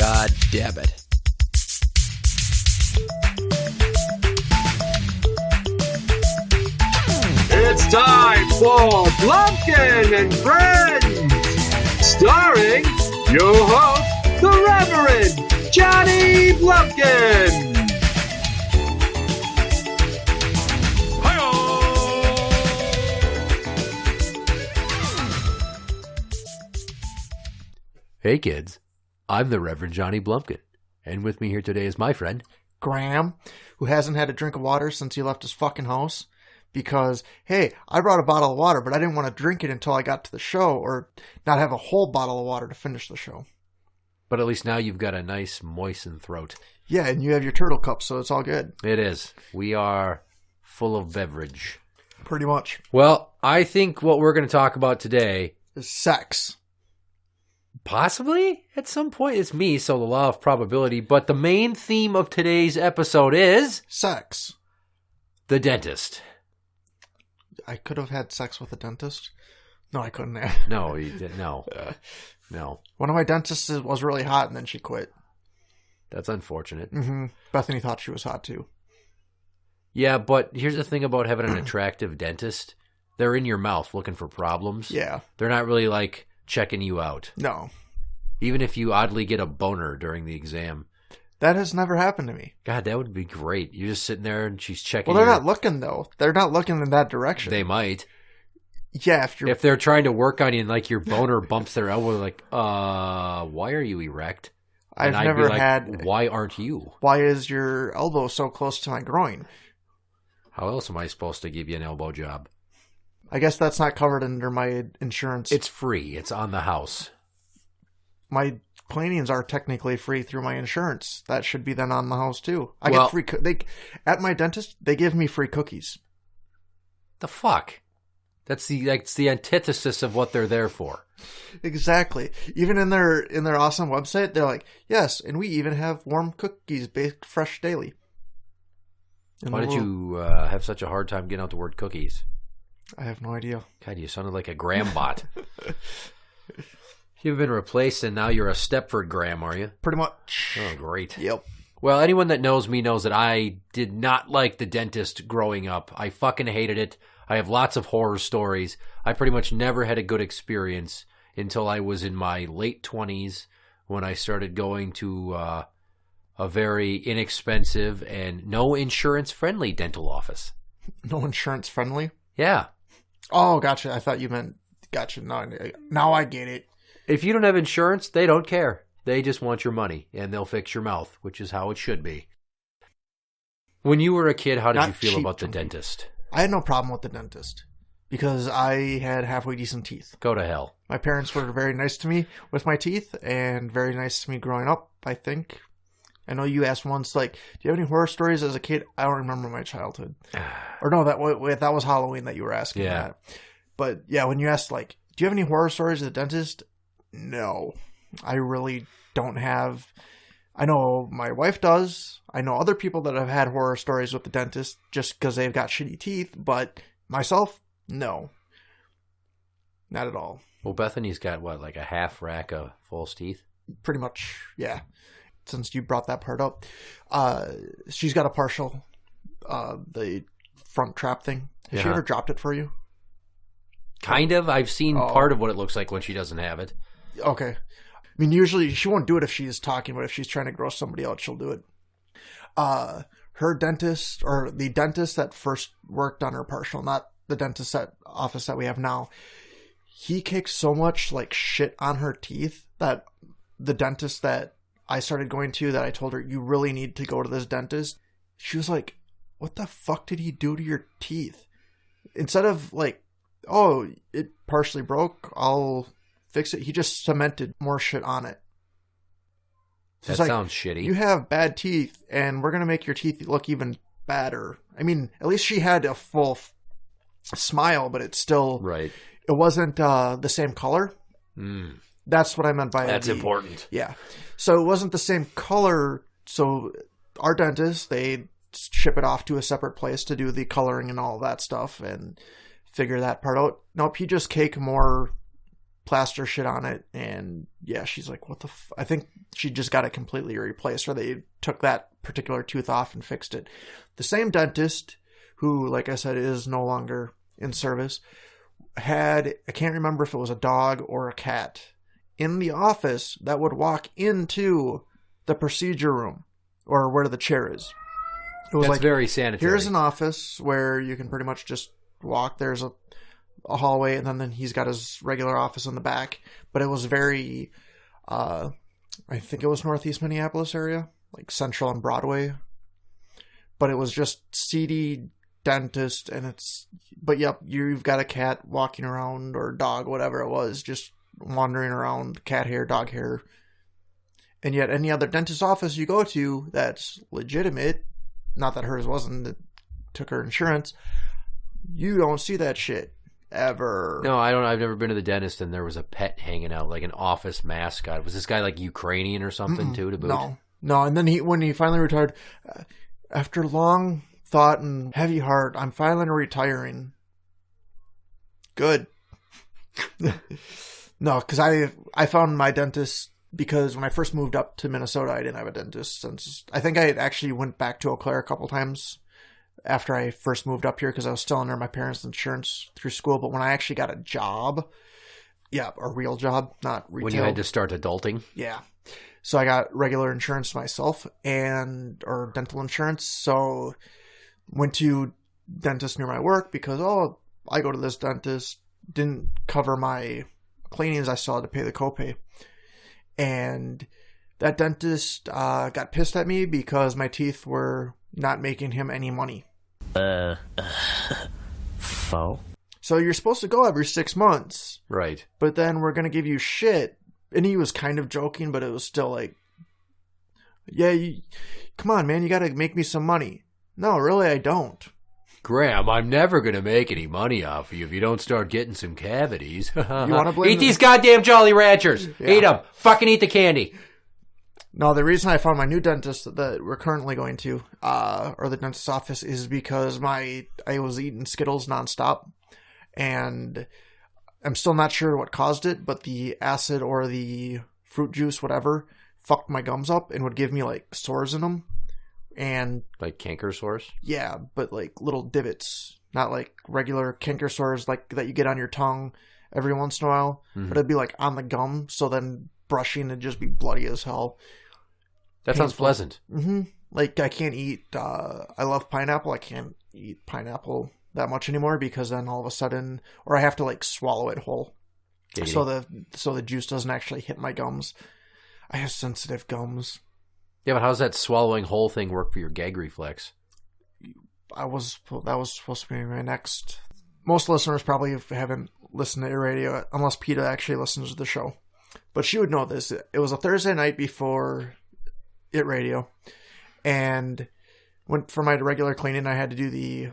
God damn it. It's time for Blumpkin and Friends, starring your host, the Reverend Johnny Blumpkin. Hey kids, I'm the Reverend Johnny Blumpkin, and with me here today is my friend, Graeme, who hasn't had a drink of water since he left his fucking house. Because, hey, I brought a bottle of water, but I didn't want to drink it until I got to the show, or not have a whole bottle of water to finish the show. But at least now you've got a nice moistened throat. Yeah, and you have your turtle cup, so it's all good. It is. We are full of beverage. Pretty much. Well, I think what we're going to talk about today Is sex. possibly at some point it's me, so the law of probability, but the main theme of today's episode is Sex. the dentist. I could have had sex with a dentist. No, I couldn't have. No, you did, no. No. One of my dentists was really hot, and then she quit. That's unfortunate. Bethany thought she was hot, too. Yeah, but here's the thing about having an attractive dentist. They're in your mouth looking for problems. Yeah. They're not really like checking you out. No. Even if you oddly get a boner during the exam. That has never happened to me. God, that would be great. You're just sitting there and she's checking. Well, they're not looking, though. They're not looking in that direction. They might. Yeah, if they're trying to work on you and like your boner bumps their elbow, like, why are you erect? And I've never had. Why aren't you? Why is your elbow so close to my groin? How else am I supposed to give you an elbow job? I guess that's not covered under my insurance. It's free. It's on the house. My cleanings are technically free through my insurance. That should be then on the house too. I Well, get free. At my dentist, they give me free cookies. The fuck? That's the antithesis of what they're there for. Exactly. Even in their awesome website, they're like, yes, and we even have warm cookies baked fresh daily. Why did you have such a hard time getting out the word cookies? I have no idea. God, you sounded like a Graham bot. You've been replaced, and now you're a Stepford Graham, are you? Pretty much. Oh, great. Yep. Well, anyone that knows me knows that I did not like the dentist growing up. I fucking hated it. I have lots of horror stories. I pretty much never had a good experience until I was in my late 20s when I started going to a very inexpensive and no insurance-friendly dental office. No insurance friendly? Yeah. Oh, gotcha. I thought you meant, gotcha. No, now I get it. If you don't have insurance, they don't care. They just want your money, and they'll fix your mouth, which is how it should be. When you were a kid, how did you feel about the dentist? I had no problem with the dentist because I had halfway decent teeth. Go to hell. My parents were very nice to me with my teeth and very nice to me growing up, I think. I know you asked once, like, do you have any horror stories as a kid? I don't remember my childhood. Or no, that was Halloween that you were asking that. But yeah, when you asked, like, do you have any horror stories as a dentist? No, I really don't have. I know my wife does. I know other people that have had horror stories with the dentist just because they've got shitty teeth. But myself, no. Not at all. Well, Bethany's got, what, like a half rack of false teeth? Pretty much, yeah. Since you brought that part up. She's got a partial, the front trap thing. Has she ever dropped it for you? Kind of. I've seen part of what it looks like when she doesn't have it. Okay. I mean, usually she won't do it if she's talking, but if she's trying to gross somebody out, she'll do it. Her dentist, or the dentist that first worked on her partial, not the dentist office that we have now, he kicked so much like shit on her teeth that the dentist that I started going to, that I told her, you really need to go to this dentist. She was like, what the fuck did he do to your teeth? Instead of like, oh, it partially broke, I'll fix it. He just cemented more shit on it. That sounds shitty. You have bad teeth, and we're going to make your teeth look even badder. I mean, at least she had a full smile, but it's still... Right. It wasn't the same color. Mm. That's what I meant by... That's important. Yeah. So it wasn't the same color, so our dentist, they ship it off to a separate place to do the coloring and all that stuff, and figure that part out. Nope, he just cake more plaster shit on it, and yeah, she's like, what the I think she just got it completely replaced, or they took that particular tooth off and fixed it. The same dentist, who, like I said, is no longer in service, had, I can't remember if it was a dog or a cat, in the office that would walk into the procedure room, or where the chair is. It was That's like, very sanitary. here's an office where you can pretty much just walk. There's a hallway, and then he's got his regular office in the back. But it was very, I think it was Northeast Minneapolis area, like Central and Broadway. But it was just seedy dentist, and but yep, you've got a cat walking around, or dog, whatever it was, just wandering around, cat hair, dog hair. And yet any other dentist office you go to that's legitimate, not that hers wasn't, it took her insurance, you don't see that shit ever. No, I don't. I've never been to the dentist and there was a pet hanging out, like an office mascot. Was this guy like Ukrainian or something too? To boot? No. And then when he finally retired, after long thought and heavy heart, I'm finally retiring. Good. No, because I found my dentist, because when I first moved up to Minnesota, I didn't have a dentist since, I think I actually went back to Eau Claire a couple times after I first moved up here, because I was still under my parents' insurance through school. But when I actually got a job, a real job, not retail. When you had to start adulting? Yeah. So I got regular insurance myself, or dental insurance. So went to dentist near my work because, I go to this dentist, didn't cover my cleanings, I still had to pay the copay. And that dentist got pissed at me because my teeth were not making him any money. Faux? So you're supposed to go every 6 months. Right. But then we're going to give you shit. And he was kind of joking, but it was still like, yeah, come on, man, you got to make me some money. No, really, I don't. Graham, I'm never going to make any money off of you if you don't start getting some cavities. You want to blame Eat these goddamn Jolly Ranchers. Yeah. Eat them. Fucking eat the candy. No, the reason I found my new dentist that we're currently going to, or the dentist's office, is because I was eating Skittles nonstop, and I'm still not sure what caused it, but the acid or the fruit juice, whatever, fucked my gums up and would give me like sores in them. And like canker sores? Yeah, but like little divots, not like regular canker sores like that you get on your tongue every once in a while. Mm-hmm. But it'd be like on the gum, so then brushing it'd just be bloody as hell. That sounds pleasant. Mm-hmm. Like I can't eat. I love pineapple. I can't eat pineapple that much anymore because then all of a sudden, or I have to like swallow it whole, so the juice doesn't actually hit my gums. I have sensitive gums. Yeah, but how's that swallowing whole thing work for your gag reflex? That was supposed to be my next. Most listeners probably haven't listened to It Radio unless PETA actually listens to the show. But she would know this. It was a Thursday night before It Radio. And went for my regular cleaning. I had to do the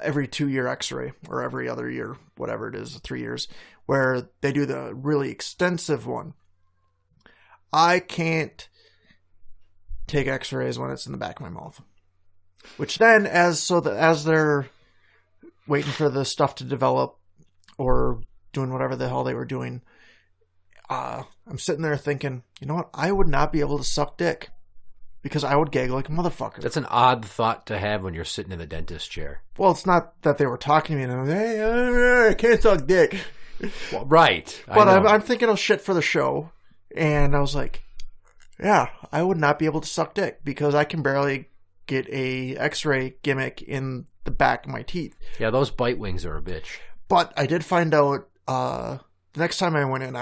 every 2-year x-ray, or every other year, whatever it is, 3 years, where they do the really extensive one. I can't take x-rays when it's in the back of my mouth. Which then, as they're waiting for the stuff to develop or doing whatever the hell they were doing, I'm sitting there thinking, you know what? I would not be able to suck dick because I would gag like a motherfucker. That's an odd thought to have when you're sitting in the dentist chair. Well, it's not that they were talking to me and I'm like, hey, I can't suck dick. Well, right. But I'm thinking of shit for the show. And I was like, yeah, I would not be able to suck dick because I can barely get a x-ray gimmick in the back of my teeth. Yeah, those bite wings are a bitch. But I did find out the next time I went in,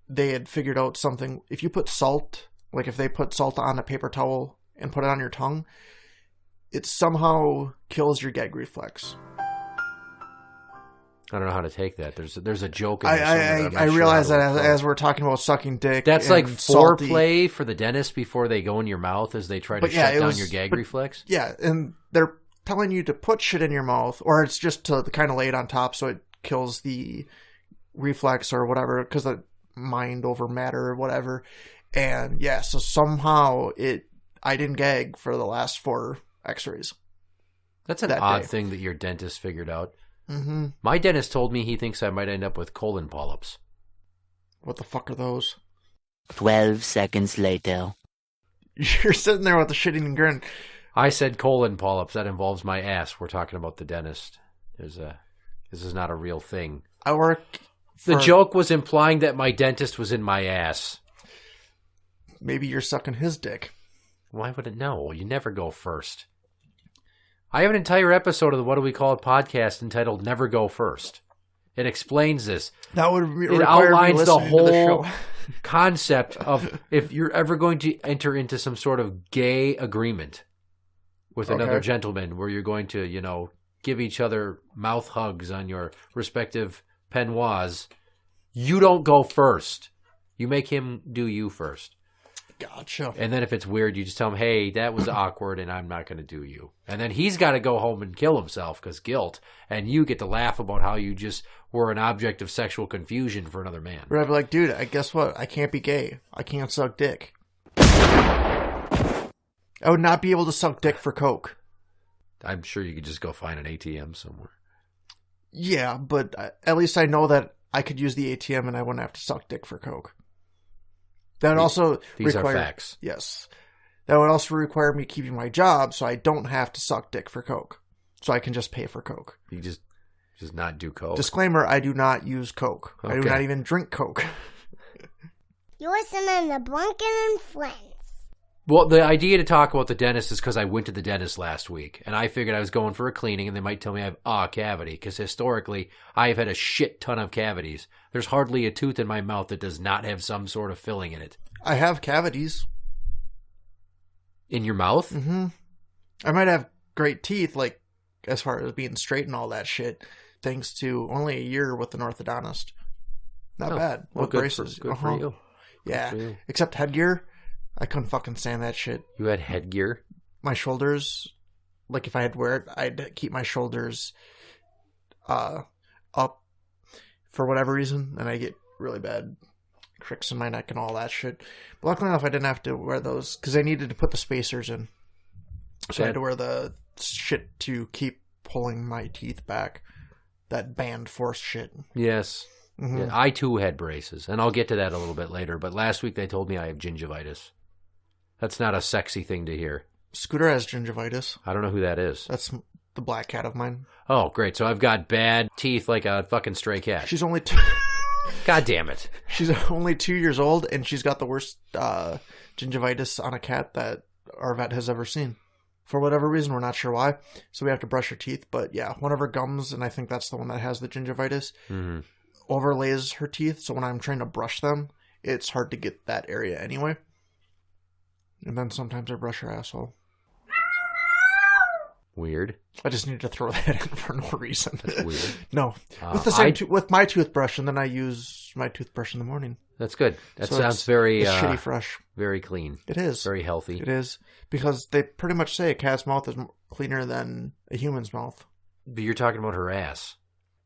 they had figured out something. If you put salt, like if they put salt on a paper towel and put it on your tongue, it somehow kills your gag reflex. I don't know how to take that. There's a joke in there I realize that as we're talking about sucking dick. That's and like salty. foreplay for the dentist before they go in your mouth as they try to shut down your gag reflex. Yeah, and they're telling you to put shit in your mouth, or it's just to kind of lay it on top so it kills the reflex or whatever, because the mind over matter or whatever. And yeah, so somehow I didn't gag for the last 4 x-rays. That's an odd thing that your dentist figured out. Mm-hmm. My dentist told me he thinks I might end up with colon polyps. What the fuck are those? 12 seconds later. You're sitting there with a shitting grin. I said colon polyps. That involves my ass. We're talking about the dentist. This is not a real thing. I work for... The joke was implying that my dentist was in my ass. Maybe you're sucking his dick. Why would it? No, you never go first. I have an entire episode of the What Do We Call It podcast entitled Never Go First. It explains this. That would It outlines the whole concept of if you're ever going to enter into some sort of gay agreement with another gentleman where you're going to, you know, give each other mouth hugs on your respective peignoirs, you don't go first. You make him do you first. Gotcha. And then if it's weird, you just tell him, hey, that was awkward and I'm not going to do you. And then he's got to go home and kill himself because guilt. And you get to laugh about how you just were an object of sexual confusion for another man. Right, I'd be like, dude, guess what? I can't be gay. I can't suck dick. I would not be able to suck dick for coke. I'm sure you could just go find an ATM somewhere. Yeah, but at least I know that I could use the ATM and I wouldn't have to suck dick for coke. That would also These require, are facts. Yes. That would also require me keeping my job so I don't have to suck dick for coke. So I can just pay for coke. You just not do coke. Disclaimer, I do not use coke. Okay. I do not even drink coke. You're listening to Blumpkin and Friends. Well, the idea to talk about the dentist is because I went to the dentist last week, and I figured I was going for a cleaning, and they might tell me I have a cavity, because historically, I have had a shit ton of cavities. There's hardly a tooth in my mouth that does not have some sort of filling in it. I have cavities. In your mouth? Mm-hmm. I might have great teeth, like, as far as being straight and all that shit, thanks to only a year with an orthodontist. Not bad. Well, With good braces. good for you. Yeah. Good for you. Except headgear. I couldn't fucking stand that shit. You had headgear? My shoulders, like if I had to wear it, I'd keep my shoulders up for whatever reason, and I get really bad cricks in my neck and all that shit. But luckily enough, I didn't have to wear those because I needed to put the spacers in. So I had to wear the shit to keep pulling my teeth back. That band force shit. Yes. Mm-hmm. Yeah, I too had braces, and I'll get to that a little bit later, but last week they told me I have gingivitis. That's not a sexy thing to hear. Scooter has gingivitis. I don't know who that is. That's the black cat of mine. Oh, great. So I've got bad teeth like a fucking stray cat. She's only God damn it. She's only 2 years old, and she's got the worst gingivitis on a cat that our vet has ever seen. For whatever reason, we're not sure why. So we have to brush her teeth. But yeah, one of her gums, and I think that's the one that has the gingivitis, overlays her teeth. So when I'm trying to brush them, it's hard to get that area anyway. And then sometimes I brush her asshole. Weird. I just need to throw that in for no reason. That's weird. No. With the same with my toothbrush, and then I use my toothbrush in the morning. That's good. That So sounds very it's shitty fresh. very clean. It is. Very healthy. It is. Because they pretty much say a cat's mouth is cleaner than a human's mouth. But you're talking about her ass.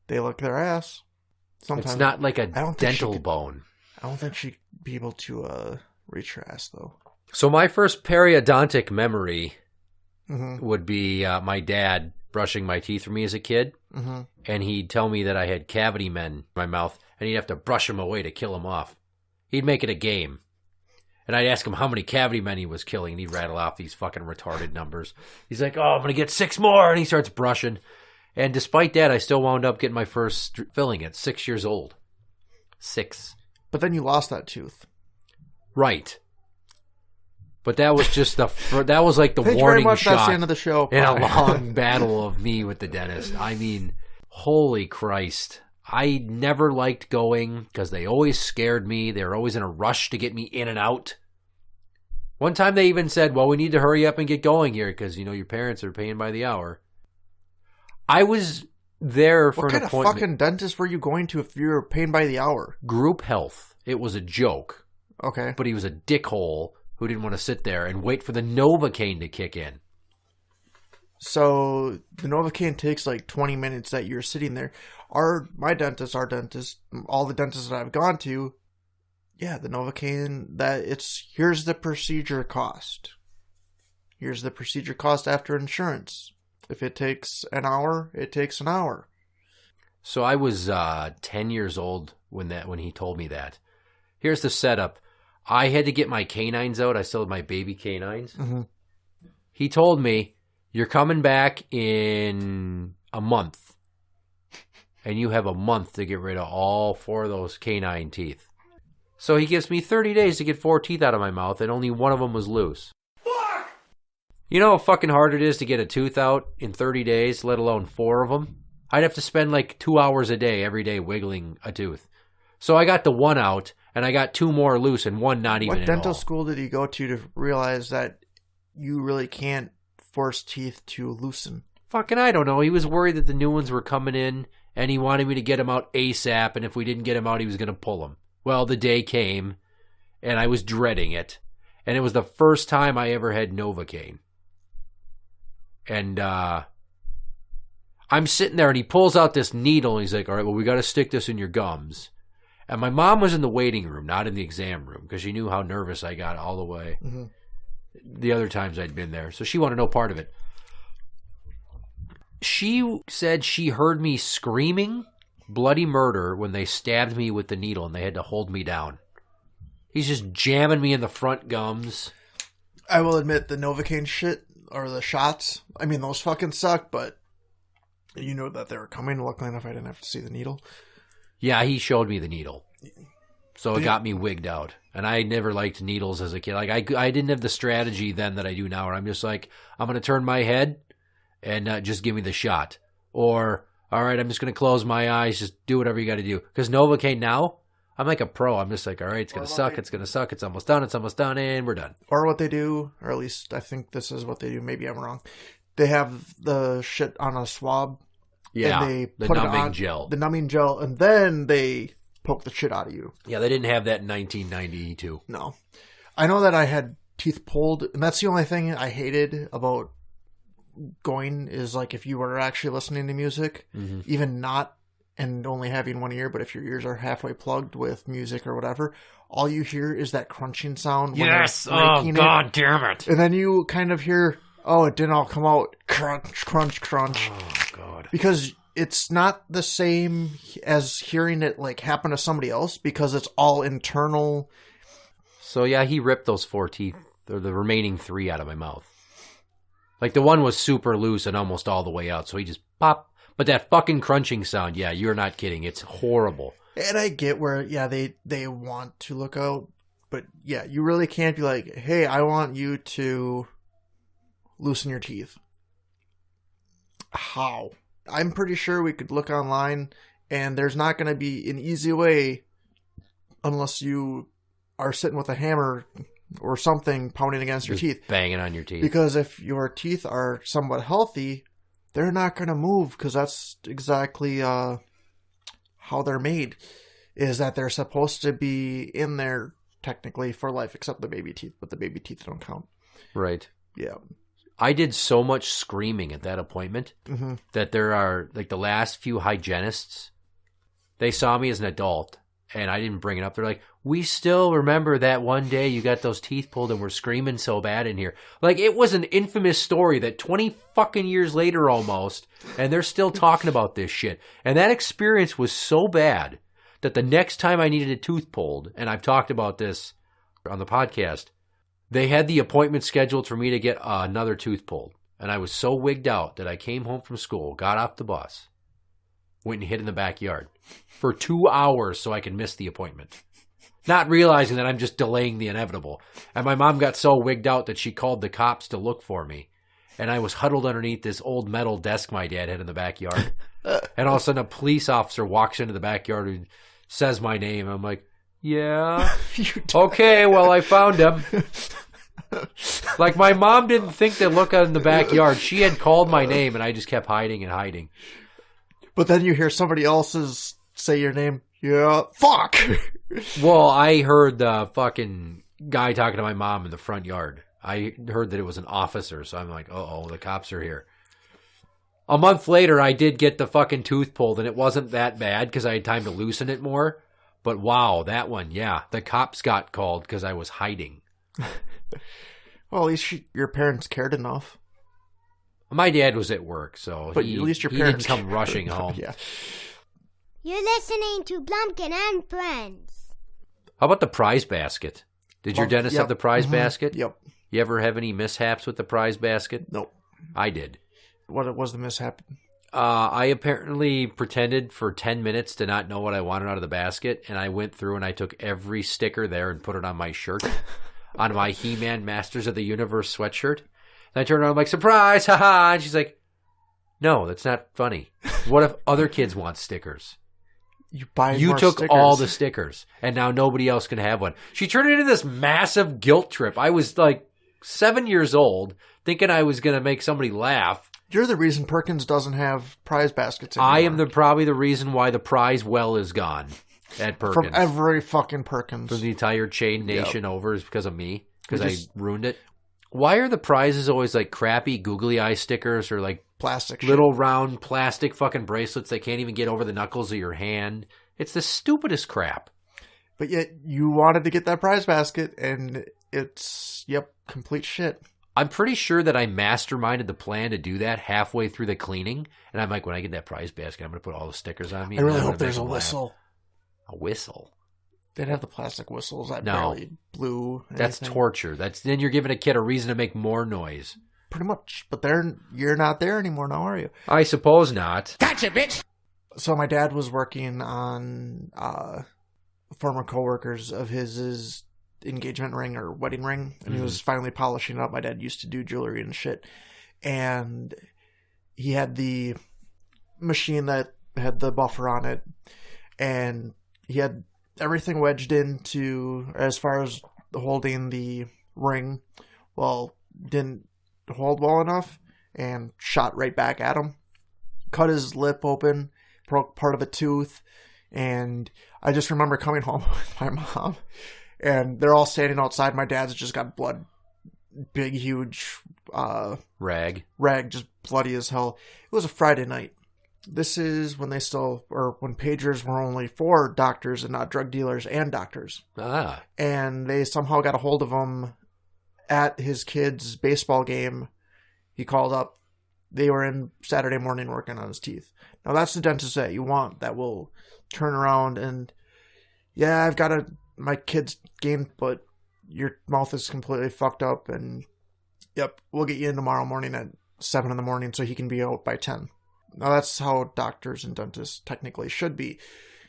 They lick their ass. Sometimes. It's not like a I don't think she dental could- bone. I don't think she'd be able to reach her ass, though. So my first periodontic memory Mm-hmm. would be my dad brushing my teeth for me as a kid. Mm-hmm. And he'd tell me that I had cavity men in my mouth, and he'd have to brush them away to kill them off. He'd make it a game. And I'd ask him how many cavity men he was killing, and he'd rattle off these fucking retarded numbers. He's like, oh, I'm going to get 6 more, and he starts brushing. And despite that, I still wound up getting my first filling at 6 years old. 6. But then you lost that tooth. Right. But that was just that was like the Thank you very warning much. shot That's the end of the show. in a Bye. long battle of me with the dentist. I mean, holy Christ. I never liked going because they always scared me. They were always in a rush to get me in and out. One time they even said, well, we need to hurry up and get going here because, you know, your parents are paying by the hour. I was there for What an kind of appointment. fucking dentist were you going to if you were paying by the hour? Group health. It was a joke. Okay. But he was a dickhole who didn't want to sit there and wait for the Novocaine to kick in. So the Novocaine takes like 20 minutes that you're sitting there. Our dentist, all the dentists that I've gone to, yeah, the Novocaine, here's the procedure cost. Here's the procedure cost after insurance. If it takes an hour, it takes an hour. So I was 10 years old when he told me that. here's the setup. I had to get my canines out. I still had my baby canines. Mm-hmm. He told me, you're coming back in a month. And you have a month to get rid of all 4 of those canine teeth. So he gives me 30 days to get 4 teeth out of my mouth, and only one of them was loose. Fuck! You know how fucking hard it is to get a tooth out in 30 days, let alone 4 of them? I'd have to spend like 2 hours a day every day wiggling a tooth. So I got the 1 out, and I got 2 more loose, and 1 not even What at dental all. school did you go to realize that you really can't force teeth to loosen? Fucking I don't know. He was worried that the new ones were coming in, and he wanted me to get them out ASAP, and if we didn't get them out, he was going to pull them. Well, the day came, and I was dreading it, and it was the first time I ever had Novocaine. And I'm sitting there, and he pulls out this needle, and he's like, all right, well, we got to stick this in your gums. And my mom was in the waiting room, not in the exam room, because she knew how nervous I got all the way. Mm-hmm. The other times I'd been there. So she wanted no part of it. She said she heard me screaming bloody murder when they stabbed me with the needle and they had to hold me down. He's just jamming me in the front gums. I will admit the Novocaine shit, or the shots, I mean, those fucking suck, but you know that they were coming. Luckily enough, I didn't have to see the needle. Yeah, he showed me the needle. So it got me wigged out. And I never liked needles as a kid. Like I didn't have the strategy then that I do now, where I'm just like, I'm going to turn my head and just give me the shot. Or, all right, I'm just going to close my eyes, just do whatever you got to do. Because Novocaine now, I'm like a pro. I'm just like, all right, it's going to suck, it's going to suck, it's almost done, and we're done. Or what they do, or at least I think this is what they do, maybe I'm wrong. They have the shit on a swab. Yeah, and they the put numbing it on, gel. The numbing gel, and then they poke the shit out of you. Yeah, they didn't have that in 1992. No. I know that I had teeth pulled, and that's the only thing I hated about going is like if you were actually listening to music, even not and only having one ear, but if your ears are halfway plugged with music or whatever, all you hear is that crunching sound. Yes! Oh, God damn it. And then you kind of hear, oh, it didn't all come out. Crunch, crunch, crunch. Oh, God. Because it's not the same as hearing it like happen to somebody else because it's all internal. So, yeah, he ripped those 4 teeth, or the remaining 3 out of my mouth. Like, the one was super loose and almost all the way out, so he just pop. But that fucking crunching sound, yeah, you're not kidding. It's horrible. And I get where, yeah, they want to look out. But, yeah, you really can't be like, hey, I want you to loosen your teeth. How? I'm pretty sure we could look online, and there's not going to be an easy way unless you are sitting with a hammer or something pounding against your teeth. Banging on your teeth. Because if your teeth are somewhat healthy, they're not going to move because that's exactly how they're made, is that they're supposed to be in there technically for life, except the baby teeth, but the baby teeth don't count. Right. Yeah. I did so much screaming at that appointment that there are, like, the last few hygienists, they saw me as an adult, and I didn't bring it up. They're like, we still remember that one day you got those teeth pulled and we're screaming so bad in here. Like, it was an infamous story that 20 fucking years later almost, and they're still talking about this shit. And that experience was so bad that the next time I needed a tooth pulled, and I've talked about this on the podcast, they had the appointment scheduled for me to get another tooth pulled. And I was so wigged out that I came home from school, got off the bus, went and hid in the backyard for 2 hours so I could miss the appointment. Not realizing that I'm just delaying the inevitable. And my mom got so wigged out that she called the cops to look for me. And I was huddled underneath this old metal desk my dad had in the backyard. And all of a sudden a police officer walks into the backyard and says my name. I'm like, yeah. Okay, well, I found him. Like, my mom didn't think to look in the backyard. She had called my name, and I just kept hiding and hiding. But then you hear somebody else's say your name. Yeah, fuck. Well, I heard the fucking guy talking to my mom in the front yard. I heard that it was an officer, so I'm like, uh-oh, the cops are here. A month later, I did get the fucking tooth pulled, and it wasn't that bad because I had time to loosen it more. But wow, that one, yeah. The cops got called because I was hiding. Well, at least your parents cared enough. My dad was at work, so but at least your parents didn't come rushing home. Yeah. You're listening to Blumpkin and Friends. How about the prize basket? Did your dentist have the prize basket? Yep. You ever have any mishaps with the prize basket? Nope. I did. What was the mishap? I apparently pretended for 10 minutes to not know what I wanted out of the basket, and I went through and I took every sticker there and put it on my shirt, on my He-Man Masters of the Universe sweatshirt. And I turned around, I'm like, surprise, haha, and she's like, no, that's not funny. What if other kids want stickers? You took all the stickers, and now nobody else can have one. She turned it into this massive guilt trip. I was like 7 years old, thinking I was going to make somebody laugh. You're the reason Perkins doesn't have prize baskets anymore. I am probably the reason why the prize well is gone at Perkins. From every fucking Perkins. From the entire chain nation over is because of me, because I ruined it. Why are the prizes always like crappy googly eye stickers or like plastic little round plastic fucking bracelets that can't even get over the knuckles of your hand? It's the stupidest crap. But yet you wanted to get that prize basket and it's, complete shit. I'm pretty sure that I masterminded the plan to do that halfway through the cleaning. And I'm like, when I get that prize basket, I'm going to put all the stickers on me. I really hope there's a whistle. A whistle? They'd have the plastic whistles that no. barely blew anything. That's torture. Then you're giving a kid a reason to make more noise. Pretty much. But you're not there anymore now, are you? I suppose not. Gotcha, bitch! So my dad was working on former coworkers of his engagement ring or wedding ring, and he was finally polishing it up. My dad used to do jewelry and shit. And he had the machine that had the buffer on it, and he had everything wedged into as far as holding the ring. Well, didn't hold well enough and shot right back at him. Cut his lip open, broke part of a tooth, and I just remember coming home with my mom, and they're all standing outside. My dad's just got blood, big, huge rag, just bloody as hell. It was a Friday night. This is when when pagers were only for doctors and not drug dealers and doctors. Ah. And they somehow got a hold of him at his kid's baseball game. He called up. They were in Saturday morning working on his teeth. Now that's the dentist that you want that will turn around and, yeah, I've got my kid's game, but your mouth is completely fucked up, and we'll get you in tomorrow morning at 7 a.m. so he can be out by 10. Now, that's how doctors and dentists technically should be.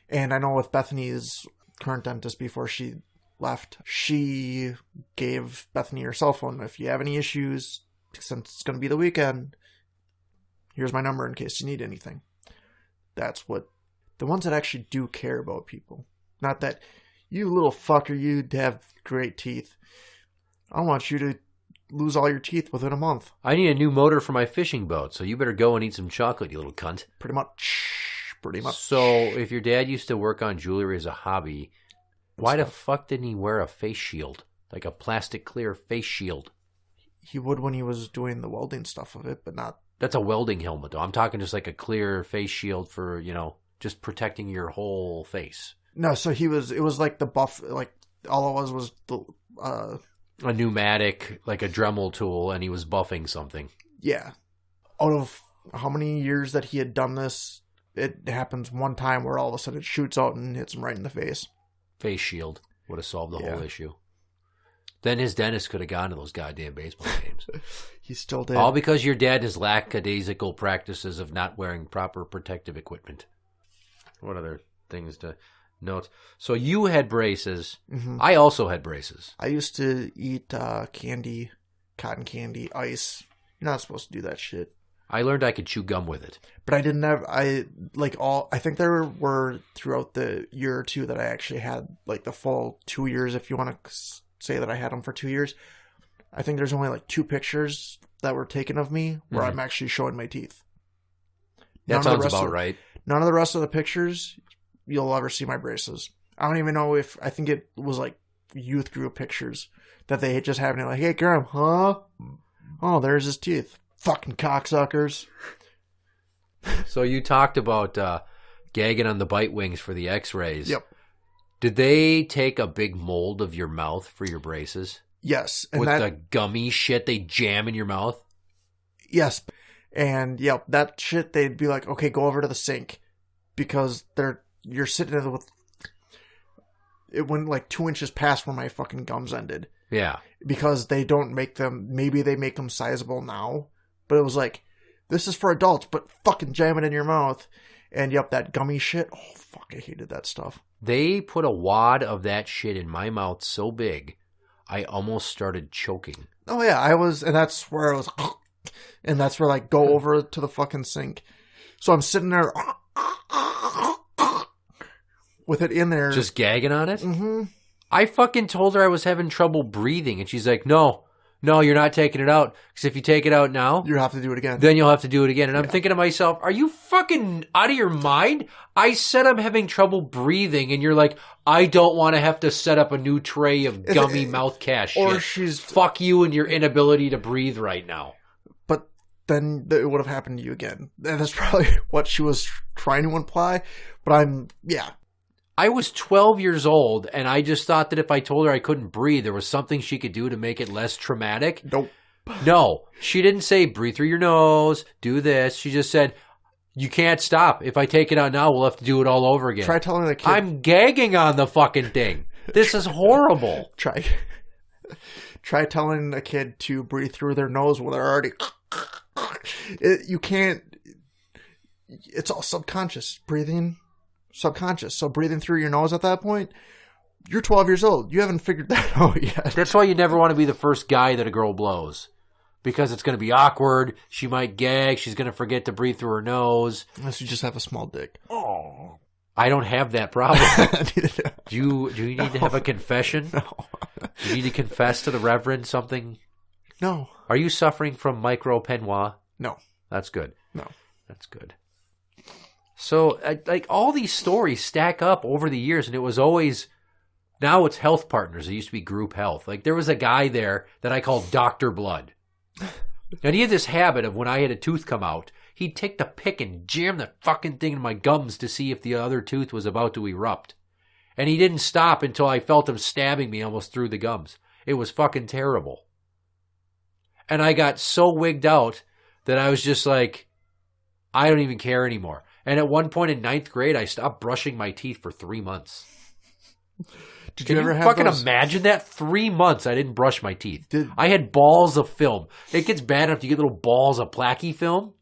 And I know with Bethany's current dentist, before she left, she gave Bethany her cell phone. If you have any issues, since it's going to be the weekend, here's my number in case you need anything. That's what the ones that actually do care about people. Not that, you little fucker, you'd have great teeth. I want you to lose all your teeth within a month. I need a new motor for my fishing boat, so you better go and eat some chocolate, you little cunt. Pretty much. So, if your dad used to work on jewelry as a hobby, why the fuck didn't he wear a face shield? Like a plastic clear face shield? He would when he was doing the welding stuff of it, but not... That's a welding helmet, though. I'm talking just like a clear face shield for, just protecting your whole face. No, so it was like the buff, like, all it was the... a pneumatic, like a Dremel tool, and he was buffing something. Yeah. Out of how many years that he had done this, it happens one time where all of a sudden it shoots out and hits him right in the face. Face shield would have solved the whole issue. Then his dentist could have gone to those goddamn baseball games. He still did. All because your dad has lackadaisical practices of not wearing proper protective equipment. What other things to note? So you had braces. Mm-hmm. I also had braces. I used to eat candy, cotton candy, ice. You're not supposed to do that shit. I learned I could chew gum with it. But I didn't have, I think there were throughout the year or two that I actually had, like the full 2 years, if you want to say that I had them for 2 years. I think there's only like 2 pictures that were taken of me where I'm actually showing my teeth. That sounds about right. None of the rest of the pictures, you'll ever see my braces. I don't even know I think it was like youth group pictures that they just having it like, hey, Graeme, huh? Oh, there's his teeth. Fucking cocksuckers. So you talked about gagging on the bite wings for the x-rays. Yep. Did they take a big mold of your mouth for your braces? Yes. And with the gummy shit they jam in your mouth? Yes. And, that shit, they'd be like, okay, go over to the sink. Because you're sitting there with... it went like 2 inches past where my fucking gums ended. Yeah. Because they don't make them, maybe they make them sizable now, but it was like, this is for adults, but fucking jam it in your mouth. And yep, that gummy shit. Oh, fuck, I hated that stuff. They put a wad of that shit in my mouth so big, I almost started choking. Oh, yeah, and that's where I was, and that's where, like, go over to the fucking sink. So I'm sitting there with it in there. Just gagging on it? Mm-hmm. I fucking told her I was having trouble breathing, and she's like, no, you're not taking it out. Because if you take it out now, you have to do it again. Then you'll have to do it again. And I'm thinking to myself, are you fucking out of your mind? I said I'm having trouble breathing, and you're like, I don't want to have to set up a new tray of gummy mouth cash or shit. Fuck you and your inability to breathe right now. But then it would have happened to you again. And that's probably what she was trying to imply. But I was 12 years old, and I just thought that if I told her I couldn't breathe, there was something she could do to make it less traumatic. Nope. No, she didn't say breathe through your nose, do this. She just said, you can't stop. If I take it out now, we'll have to do it all over again. Try telling the kid. I'm gagging on the fucking thing. This is horrible. Try telling a kid to breathe through their nose when they're already... You can't... It's all subconscious. Breathing... Subconscious. So breathing through your nose at that point, you're 12 years old. You haven't figured that out yet. That's why you never want to be the first guy that a girl blows. Because it's going to be awkward. She might gag. She's going to forget to breathe through her nose. Unless you just have a small dick. Oh. I don't have that problem. Do you need to have a confession? No. Do you need to confess to the Reverend something? No. Are you suffering from micro-peignoir? No. That's good. No. That's good. So, like, all these stories stack up over the years, and it was always, now it's health partners. It used to be group health. Like, there was a guy there that I called Dr. Blood. And he had this habit of when I had a tooth come out, he'd take the pick and jam the fucking thing in my gums to see if the other tooth was about to erupt. And he didn't stop until I felt him stabbing me almost through the gums. It was fucking terrible. And I got so wigged out that I was just like, I don't even care anymore. And at one point in 9th grade, I stopped brushing my teeth for 3 months. Did you ever have fucking those... imagine that? 3 months I didn't brush my teeth. I had balls of film. It gets bad enough to get little balls of placky film.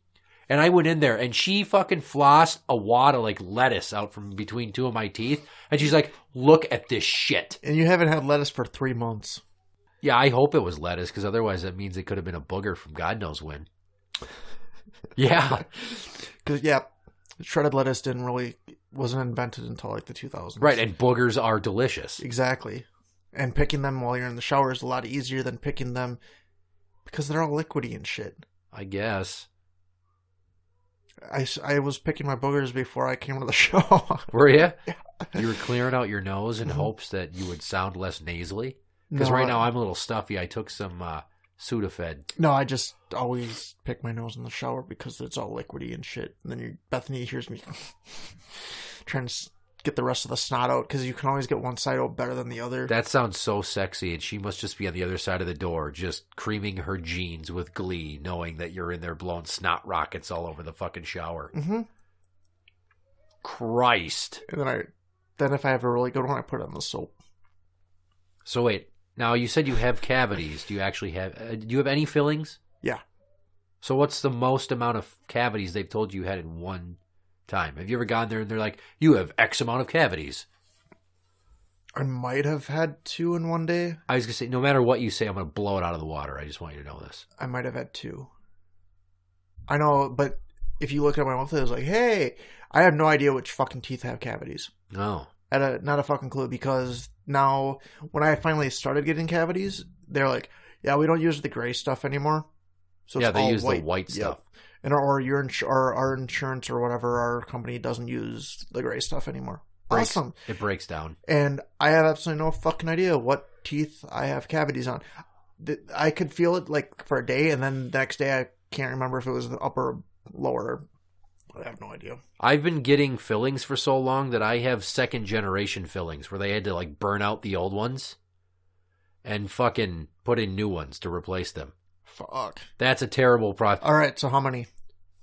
And I went in there, and she fucking flossed a wad of like lettuce out from between two of my teeth. And she's like, look at this shit. And you haven't had lettuce for 3 months. Yeah, I hope it was lettuce, because otherwise that means it could have been a booger from God knows when. Yeah. Because, shredded lettuce wasn't invented until like the 2000s. Right, and boogers are delicious. Exactly. And picking them while you're in the shower is a lot easier than picking them because they're all liquidy and shit. I guess. I was picking my boogers before I came to the show. Were you? Yeah. You were clearing out your nose in hopes that you would sound less nasally? Because right now I'm a little stuffy. I took some Sudafed. No, I just always pick my nose in the shower because it's all liquidy and shit. And then Bethany hears me trying to get the rest of the snot out because you can always get one side out better than the other. That sounds so sexy, and she must just be on the other side of the door just creaming her jeans with glee, knowing that you're in there blowing snot rockets all over the fucking shower. Mm-hmm. Christ. And then if I have a really good one, I put it on the soap. So wait. Now, you said you have cavities. Do you actually have... do you have any fillings? Yeah. So what's the most amount of cavities they've told you had in one time? Have you ever gone there and they're like, you have X amount of cavities? I might have had 2 in one day. I was going to say, no matter what you say, I'm going to blow it out of the water. I just want you to know this. I might have had 2. I know, but if you look at my mouth, it was like, hey, I have no idea which fucking teeth have cavities. No. Not a fucking clue, because now when I finally started getting cavities, they're like, yeah, we don't use the gray stuff anymore. So it's they all use white. the white stuff. Yep. And our insurance or whatever, our company doesn't use the gray stuff anymore. Awesome. It breaks down. And I have absolutely no fucking idea what teeth I have cavities on. I could feel it like for a day, and then the next day I can't remember if it was the upper or lower. I have no idea. I've been getting fillings for so long that I have second generation fillings where they had to like burn out the old ones and fucking put in new ones to replace them. Fuck. That's a terrible process. All right, so how many?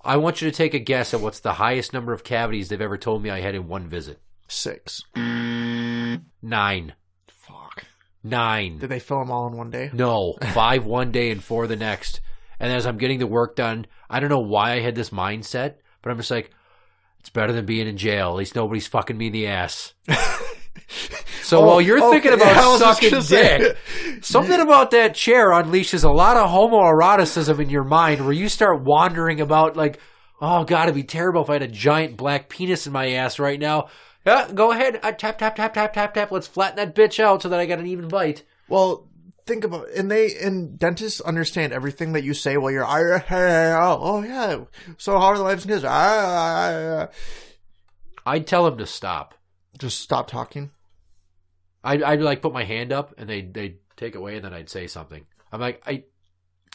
I want you to take a guess at what's the highest number of cavities they've ever told me I had in one visit. 6. 9. Fuck. 9. Did they fill them all in one day? No. 5 one day and 4 the next. And as I'm getting the work done, I don't know why I had this mindset, but I'm just like, it's better than being in jail. At least nobody's fucking me in the ass. So while you're thinking about sucking dick, something about that chair unleashes a lot of homoeroticism in your mind where you start wandering about like, oh, God, it'd be terrible if I had a giant black penis in my ass right now. Yeah, go ahead. Tap, tap, tap, tap, tap, tap. Let's flatten that bitch out so that I got an even bite. Well, think about it. And dentists understand everything that you say while you're, oh, yeah. So how are the wives and kids? I'd tell him to stop. Just stop talking. I'd like put my hand up and they'd take it away and then I'd say something. I'm like,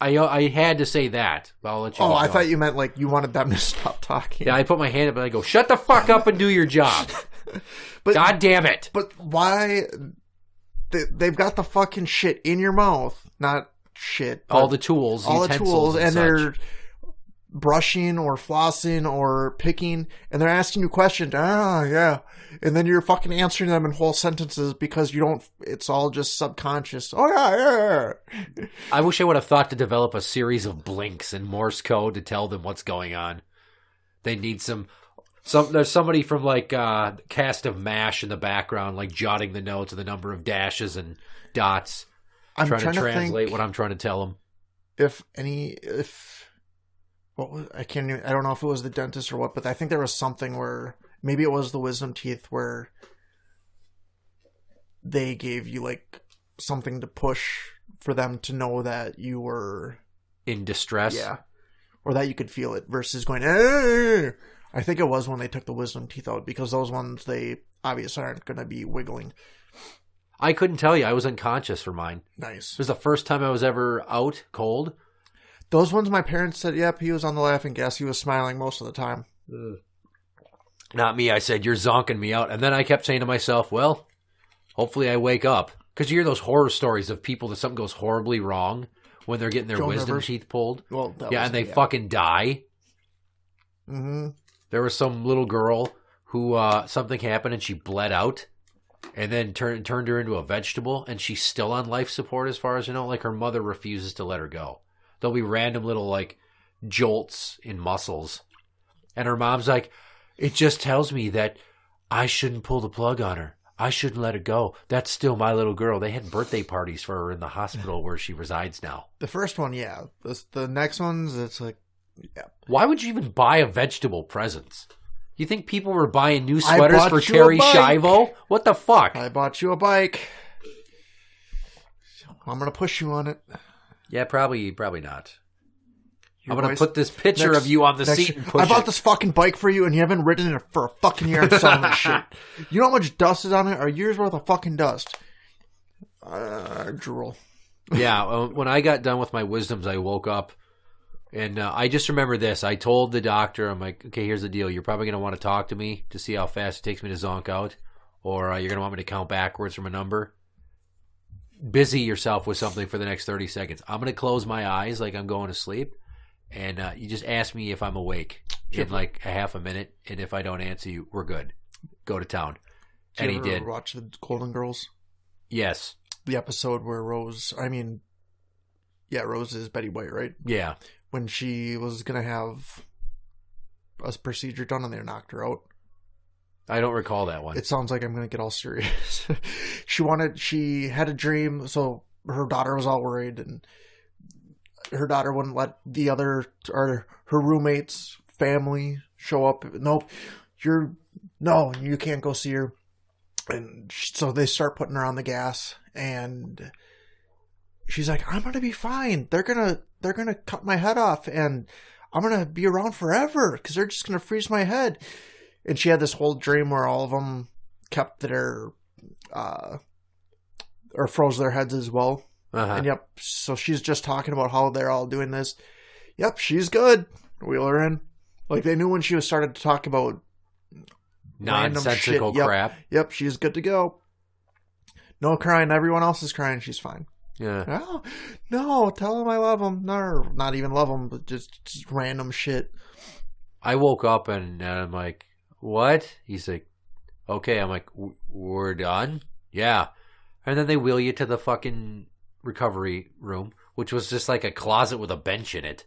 I had to say that. But I'll let you. Oh, go. I thought you meant like you wanted them to stop talking. Yeah, I put my hand up and I go, shut the fuck up and do your job. But, God damn it. But why? They've got the fucking shit in your mouth. Not shit. All the tools. All the tools. And such. they're brushing or flossing or picking. And they're asking you questions. Ah, yeah. And then you're fucking answering them in whole sentences because you don't, it's all just subconscious. Oh, yeah. I wish I would have thought to develop a series of blinks in Morse code to tell them what's going on. They need there's somebody from like cast of MASH in the background, like jotting the notes of the number of dashes and dots. I'm trying to translate what I'm trying to tell them. I don't know if it was the dentist or what, but I think there was something where maybe it was the wisdom teeth where they gave you like something to push for them to know that you were in distress. Yeah. Or that you could feel it versus going, "Arr!" I think it was when they took the wisdom teeth out because those ones, they obviously aren't going to be wiggling. I couldn't tell you. I was unconscious for mine. Nice. It was the first time I was ever out cold. Those ones, my parents said, yep, he was on the laughing gas. He was smiling most of the time. Not me. I said, you're zonking me out. And then I kept saying to myself, well, hopefully I wake up. Because you hear those horror stories of people that something goes horribly wrong when they're getting their wisdom teeth pulled. Well, and they fucking die. Mm-hmm. There was some little girl who something happened and she bled out and then turned her into a vegetable, and she's still on life support as far as you know. Like her mother refuses to let her go. There'll be random little like jolts in muscles. And her mom's like, it just tells me that I shouldn't pull the plug on her. I shouldn't let her go. That's still my little girl. They had birthday parties for her in the hospital where she resides now. The first one, yeah. The next ones, it's like, yeah. Why would you even buy a vegetable presents? You think people were buying new sweaters for Terry Schiavo? What the fuck? I bought you a bike. I'm going to push you on it. Yeah, probably not. I'm going to put this picture of you on the seat and push I bought this fucking bike for you and you haven't ridden it for a fucking year. I'm selling this shit. You know how much dust is on it? A year's worth of fucking dust. Drool. Yeah, when I got done with my wisdoms, I woke up and I just remember this. I told the doctor, I'm like, okay, here's the deal. You're probably going to want to talk to me to see how fast it takes me to zonk out, or you're going to want me to count backwards from a number. Busy yourself with something for the next 30 seconds. I'm going to close my eyes like I'm going to sleep. And you just ask me if I'm awake in like a half a minute. And if I don't answer you, we're good. Go to town. And he did. Watch the Golden Girls? Yes. The episode where Rose is Betty White, right? Yeah. When she was going to have a procedure done and they knocked her out. I don't recall that one. It sounds like I'm going to get all serious. She had a dream, so her daughter was all worried, and her daughter wouldn't let her roommate's family show up. Nope, you can't go see her. And so they start putting her on the gas, and she's like, I'm gonna be fine. They're gonna cut my head off, and I'm gonna be around forever because they're just gonna freeze my head. And she had this whole dream where all of them kept their or froze their heads as well. Uh-huh. And yep, so she's just talking about how they're all doing this. Yep, she's good. Wheel her in. Like they knew when she was started to talk about nonsensical crap. Yep, she's good to go. No crying. Everyone else is crying. She's fine. Yeah. Oh, no, tell him I love him. No, not even love him, but just random shit. I woke up and I'm like, what? He's like, okay. I'm like, we're done? Yeah. And then they wheel you to the fucking recovery room, which was just like a closet with a bench in it.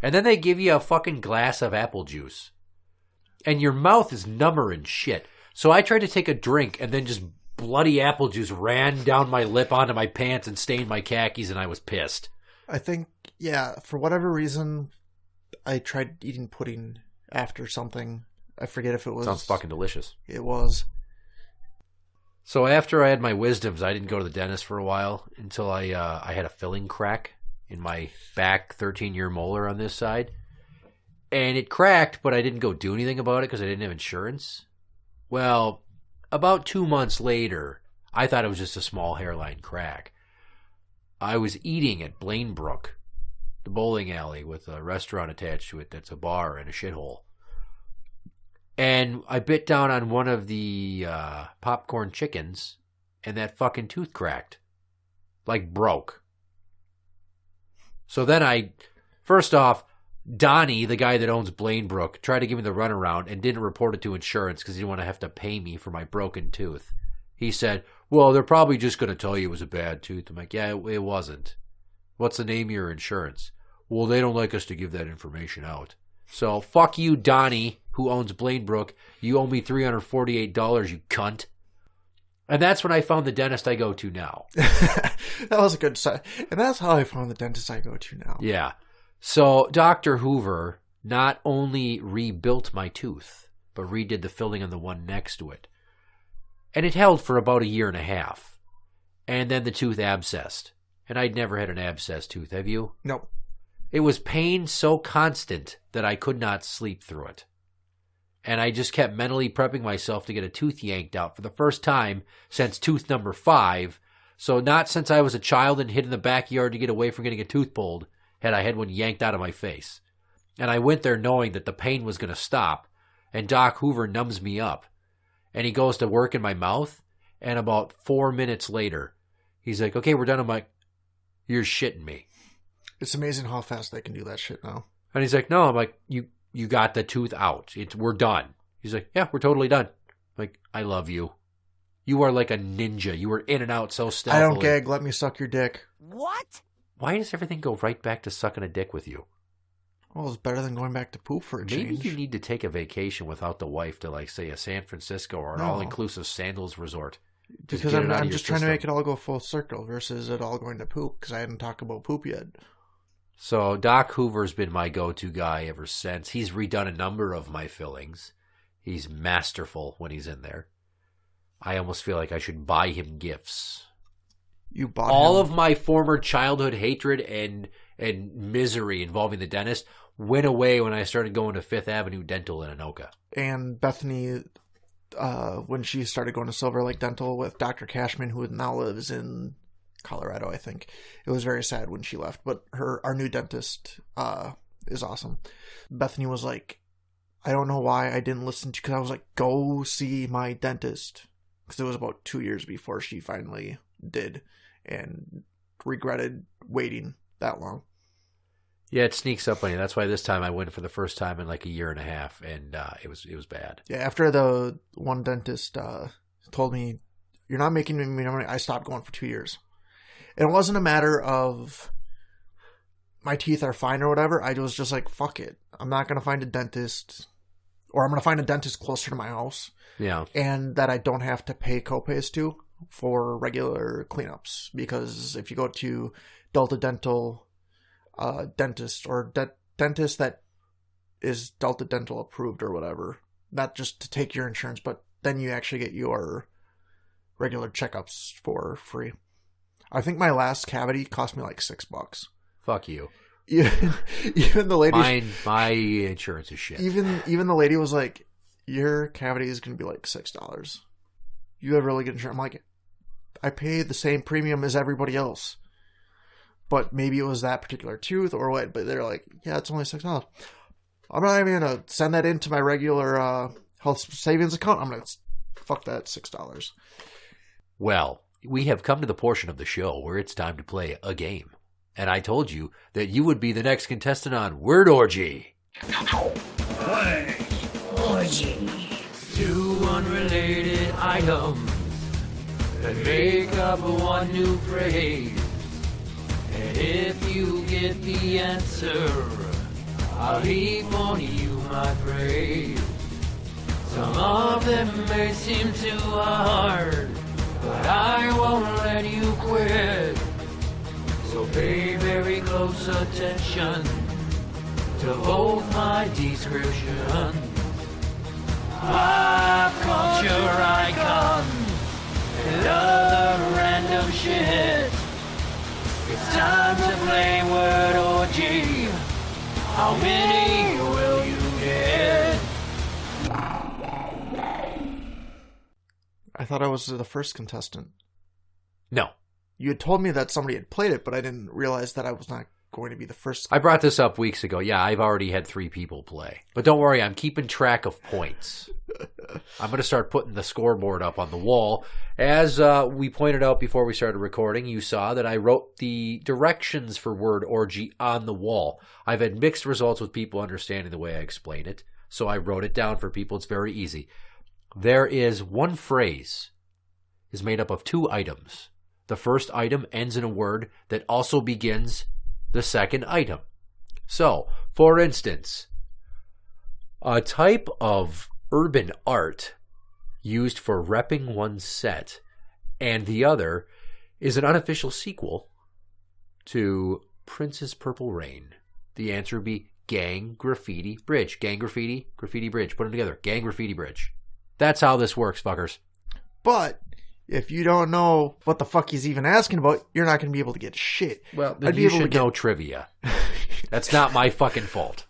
And then they give you a fucking glass of apple juice. And your mouth is number and shit. So I tried to take a drink, and then just bloody apple juice ran down my lip onto my pants and stained my khakis, and I was pissed. I think, yeah, for whatever reason, I tried eating pudding after something. I forget if it was... Sounds fucking delicious. It was. So after I had my wisdoms, I didn't go to the dentist for a while until I had a filling crack in my back 13-year molar on this side. And it cracked, but I didn't go do anything about it because I didn't have insurance. Well, about 2 months later, I thought it was just a small hairline crack. I was eating at Blainbrook, the bowling alley with a restaurant attached to it that's a bar and a shithole. And I bit down on one of the popcorn chickens, and that fucking tooth cracked. Like, broke. So then first off, Donnie, the guy that owns Blainbrook, tried to give me the runaround and didn't report it to insurance because he didn't want to have to pay me for my broken tooth. He said, well, they're probably just going to tell you it was a bad tooth. I'm like, yeah, it wasn't. What's the name of your insurance? Well, they don't like us to give that information out. So, fuck you, Donnie, who owns Blainbrook. You owe me $348, you cunt. And that's when I found the dentist I go to now. That was a good sign. And that's how I found the dentist I go to now. Yeah. So, Dr. Hoover not only rebuilt my tooth, but redid the filling on the one next to it. And it held for about 1.5 years. And then the tooth abscessed. And I'd never had an abscessed tooth, have you? Nope. It was pain so constant that I could not sleep through it. And I just kept mentally prepping myself to get a tooth yanked out for the first time since tooth number 5. So not since I was a child and hid in the backyard to get away from getting a tooth pulled had I had one yanked out of my face. And I went there knowing that the pain was going to stop. And Doc Hoover numbs me up. And he goes to work in my mouth. And about 4 minutes later, he's like, okay, we're done. I'm like, you're shitting me. It's amazing how fast they can do that shit now. And he's like, no. I'm like, you got the tooth out. We're done. He's like, yeah, we're totally done. I'm like, I love you. You are like a ninja. You were in and out so stealthily. I don't gag. Let me suck your dick. What? Why does everything go right back to sucking a dick with you? Well, it's better than going back to poop for a change. Maybe you need to take a vacation without the wife to, like, say, a San Francisco or an all-inclusive sandals resort. Because I'm just trying to make it all go full circle versus it all going to poop because I hadn't talked about poop yet. So Doc Hoover's been my go-to guy ever since. He's redone a number of my fillings. He's masterful when he's in there. I almost feel like I should buy him gifts. You bought all him. of my former childhood hatred and misery involving the dentist went away when I started going to Fifth Avenue Dental in Anoka. And Bethany, when she started going to Silver Lake Dental with Dr. Cashman, who now lives in Colorado, I think. It was very sad when she left, but our new dentist is awesome. Bethany was like, I don't know why I didn't listen to, because I was like, go see my dentist, because it was about 2 years before she finally did, and regretted waiting that long. Yeah, it sneaks up on you. That's why this time I went for the first time in like 1.5 years, and it was bad. Yeah, after the one dentist told me, you're not making me money, I stopped going for 2 years. And it wasn't a matter of my teeth are fine or whatever. I was just like, fuck it. I'm not going to find a dentist, or I'm going to find a dentist closer to my house. Yeah. And that I don't have to pay copays to for regular cleanups. Because if you go to Delta Dental dentist or dentist that is Delta Dental approved or whatever, not just to take your insurance, but then you actually get your regular checkups for free. I think my last cavity cost me like $6. Fuck you. Even the lady. My insurance is shit. Even the lady was like, your cavity is going to be like $6. You have really good insurance. I'm like, I pay the same premium as everybody else. But maybe it was that particular tooth or what. But they're like, yeah, it's only $6. I'm not even going to send that into my regular health savings account. I'm going to fuck that $6. Well, we have come to the portion of the show where it's time to play a game. And I told you that you would be the next contestant on Word Orgy. Word Orgy. 2 unrelated items and make up one new phrase. And if you get the answer, I'll heap on you my praise. Some of them may seem too hard, but I won't let you quit. So pay very close attention to both my descriptions. Pop culture icons and other random shit. It's time to play word orgy. How many will you get? I thought I was the first contestant. No. You had told me that somebody had played it, but I didn't realize that I was not going to be the first. I brought this up weeks ago. Yeah, I've already had 3 people play. But don't worry, I'm keeping track of points. I'm going to start putting the scoreboard up on the wall. As we pointed out before we started recording, you saw that I wrote the directions for word orgy on the wall. I've had mixed results with people understanding the way I explain it, so I wrote it down for people. It's very easy. There is one phrase is made up of 2 items. The first item ends in a word that also begins the second item. So, for instance, a type of urban art used for repping one's set, and the other is an unofficial sequel to Prince's Purple Rain. The answer would be gang, graffiti, bridge. Gang, graffiti, graffiti, bridge. Put them together. Gang, graffiti, bridge. That's how this works, fuckers. But if you don't know what the fuck he's even asking about, you're not going to be able to get shit. Well, then you should know trivia. That's not my fucking fault.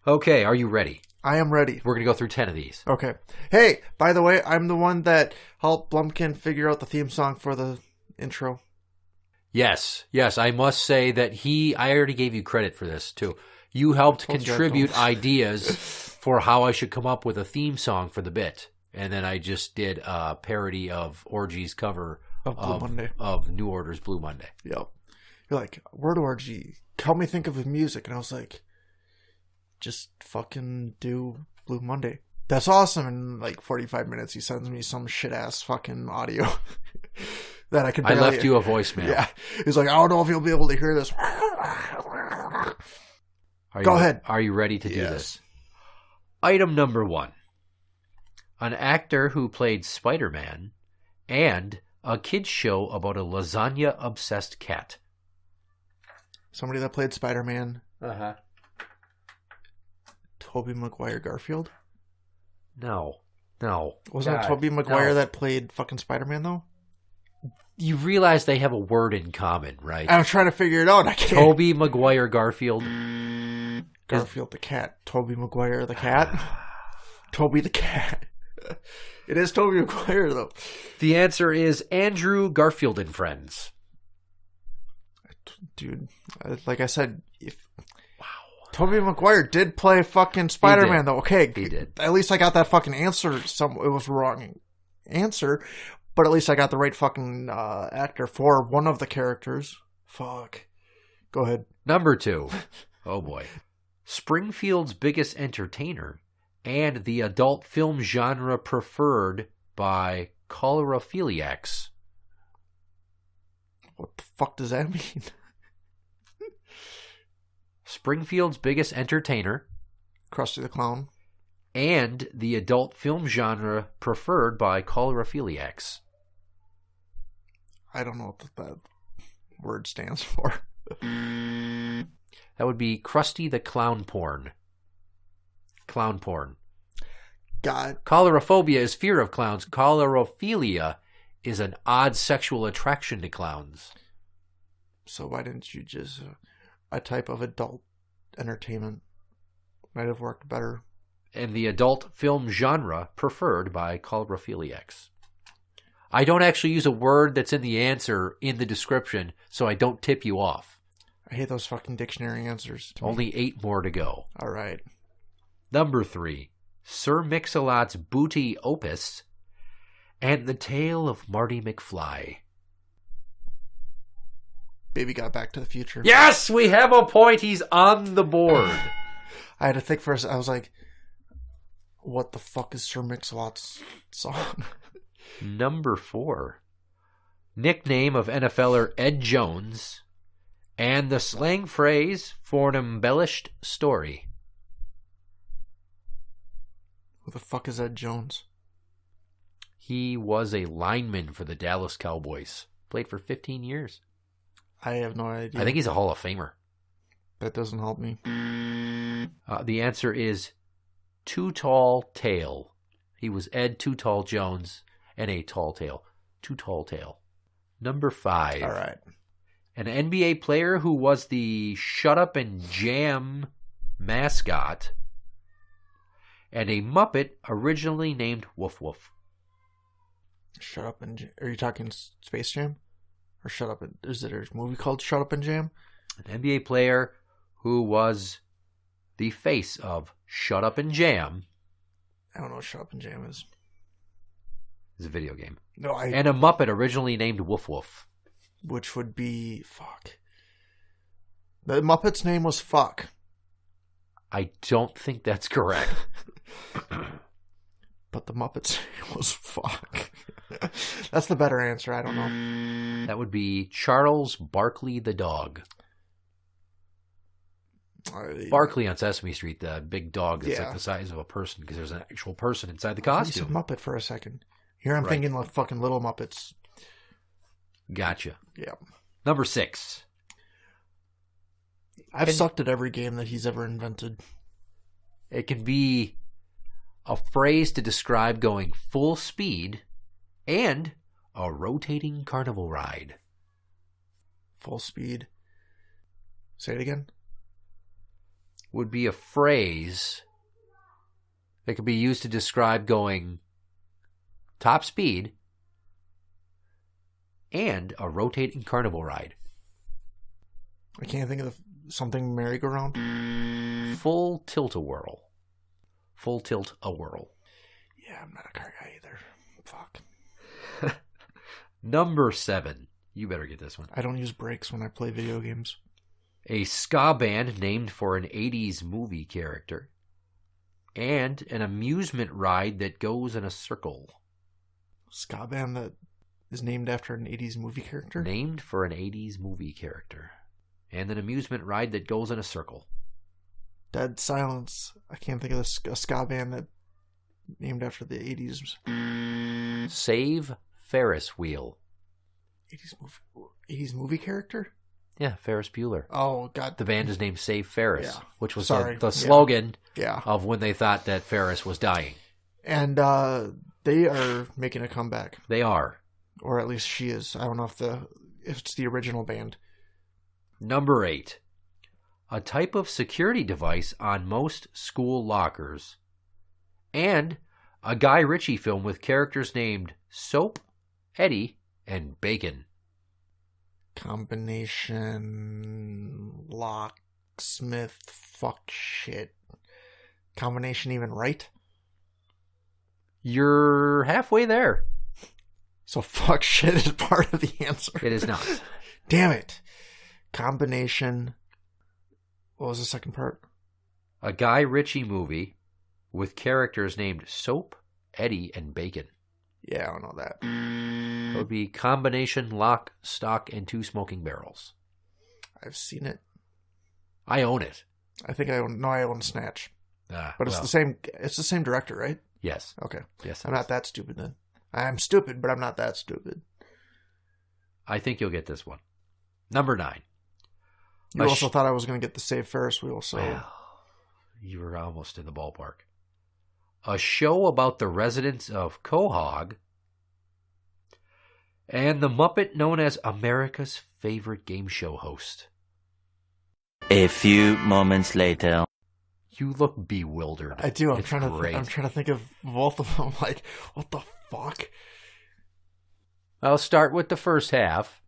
Okay, are you ready? I am ready. We're going to go through 10 of these. Okay. Hey, by the way, I'm the one that helped Blumpkin figure out the theme song for the intro. Yes, I must say that I already gave you credit for this, too. You helped contribute ideas for how I should come up with a theme song for the bit. And then I just did a parody of Orgy's cover of New Order's Blue Monday. Yep. You're like, word orgy, help me think of music. And I was like, just fucking do Blue Monday. That's awesome. In like 45 minutes, he sends me some shit-ass fucking audio that I could barely... I left you a voicemail. Yeah. He's like, I don't know if you'll be able to hear this. Go ahead. Are you ready to do this? Item number 1. An actor who played Spider-Man and a kid's show about a lasagna-obsessed cat. Somebody that played Spider-Man. Uh-huh. Tobey Maguire Garfield? No. Wasn't it Tobey Maguire that played fucking Spider-Man, though? You realize they have a word in common, right? I'm trying to figure it out. I can't. Tobey Maguire Garfield. Garfield the cat. Tobey Maguire the cat. Toby the cat. It is Tobey Maguire, though. The answer is Andrew Garfield and Friends. Dude, like I said, Tobey Maguire did play fucking Spider-Man, though. Okay, he did. At least I got that fucking answer. It was wrong answer, but at least I got the right fucking actor for one of the characters. Fuck. Go ahead. Number 2. Oh boy. Springfield's biggest entertainer and the adult film genre preferred by choleraphiliacs. What the fuck does that mean? Springfield's biggest entertainer. Krusty the Clown. And the adult film genre preferred by choleraphiliacs. I don't know what that word stands for. That would be Krusty the Clown porn. Clown porn. God. Choleraphobia is fear of clowns. Cholerophilia is an odd sexual attraction to clowns. So why didn't you just... a type of adult entertainment might have worked better. And the adult film genre preferred by choleraphiliacs. I don't actually use a word that's in the answer in the description, so I don't tip you off. I hate those fucking dictionary answers. Only 8 more to go. All right. Number 3. Sir Mix-a-Lot's Booty Opus and the Tale of Marty McFly. Baby got Back to the Future. Yes, we have a point. He's on the board. I had to think first. I was like, what the fuck is Sir Mix-a-Lot's song? Number 4. nickname of NFLer Ed Jones, and the slang phrase for an embellished story. Who the fuck is Ed Jones? He was a lineman for the Dallas Cowboys. Played for 15 years. I have no idea. I think he's a Hall of Famer. That doesn't help me. The answer is Too Tall Tale. He was Ed Too Tall Jones and a tall tale. Too Tall Tale. Number 5. All right. An NBA player who was the Shut Up and Jam mascot and a Muppet originally named Woof Woof. Shut Up and... Are you talking Space Jam? Or Shut Up and... Is it a movie called Shut Up and Jam? An NBA player who was the face of Shut Up and Jam. I don't know what Shut Up and Jam is. It's a video game. No, And a Muppet originally named Woof Woof. Which would be... Fuck. The Muppet's name was Fuck. I don't think that's correct. But the Muppet's name was Fuck. That's the better answer. I don't know. That would be Charles Barkley the dog. Barkley on Sesame Street, the big dog that's like the size of a person because there's an actual person inside the costume. You said Muppet for a second. Here I'm thinking like fucking Little Muppets. Gotcha. Yeah. Number 6. I've sucked at every game that he's ever invented. It can be a phrase to describe going full speed and a rotating carnival ride. Full speed. Say it again. Would be a phrase that could be used to describe going top speed and a rotating carnival ride. I can't think of something merry-go-round. Full tilt-a-whirl. Full tilt-a-whirl. Yeah, I'm not a car guy either. Fuck. Number 7. You better get this one. I don't use brakes when I play video games. A ska band named for an 80s movie character. And an amusement ride that goes in a circle. Ska band that is named after an 80s movie character? Named for an 80s movie character. And an amusement ride that goes in a circle. Dead silence. I can't think of a ska band that named after the 80s. Save Ferris Wheel. 80s movie character? Yeah, Ferris Bueller. Oh, God. The band is named Save Ferris, which was the slogan of when they thought that Ferris was dying. And they are making a comeback. They are. Or at least she is. I don't know if it's the original band. Number 8. A type of security device on most school lockers. And a Guy Ritchie film with characters named Soap, Eddie, and Bacon. Combination locksmith fuck shit. Combination even right? You're halfway there. So fuck shit is part of the answer. It is not. Damn it. Combination. What was the second part? A Guy Ritchie movie with characters named Soap, Eddie, and Bacon. Yeah, I don't know that. It would be combination lock, stock, and 2 smoking barrels. I've seen it. I own it. I think I own Snatch. But it's the same director, right? Yes. Okay. Yes. I'm not that stupid then. I'm stupid, but I'm not that stupid. I think you'll get this one. Number 9. You also thought I was going to get the Save Ferris Wheel, so... Well, you were almost in the ballpark. A show about the residents of Quahog and the Muppet known as America's favorite game show host. A few moments later. You look bewildered. I do. I'm It's trying great. to think of both of them. Like, what the fuck? I'll start with the first half.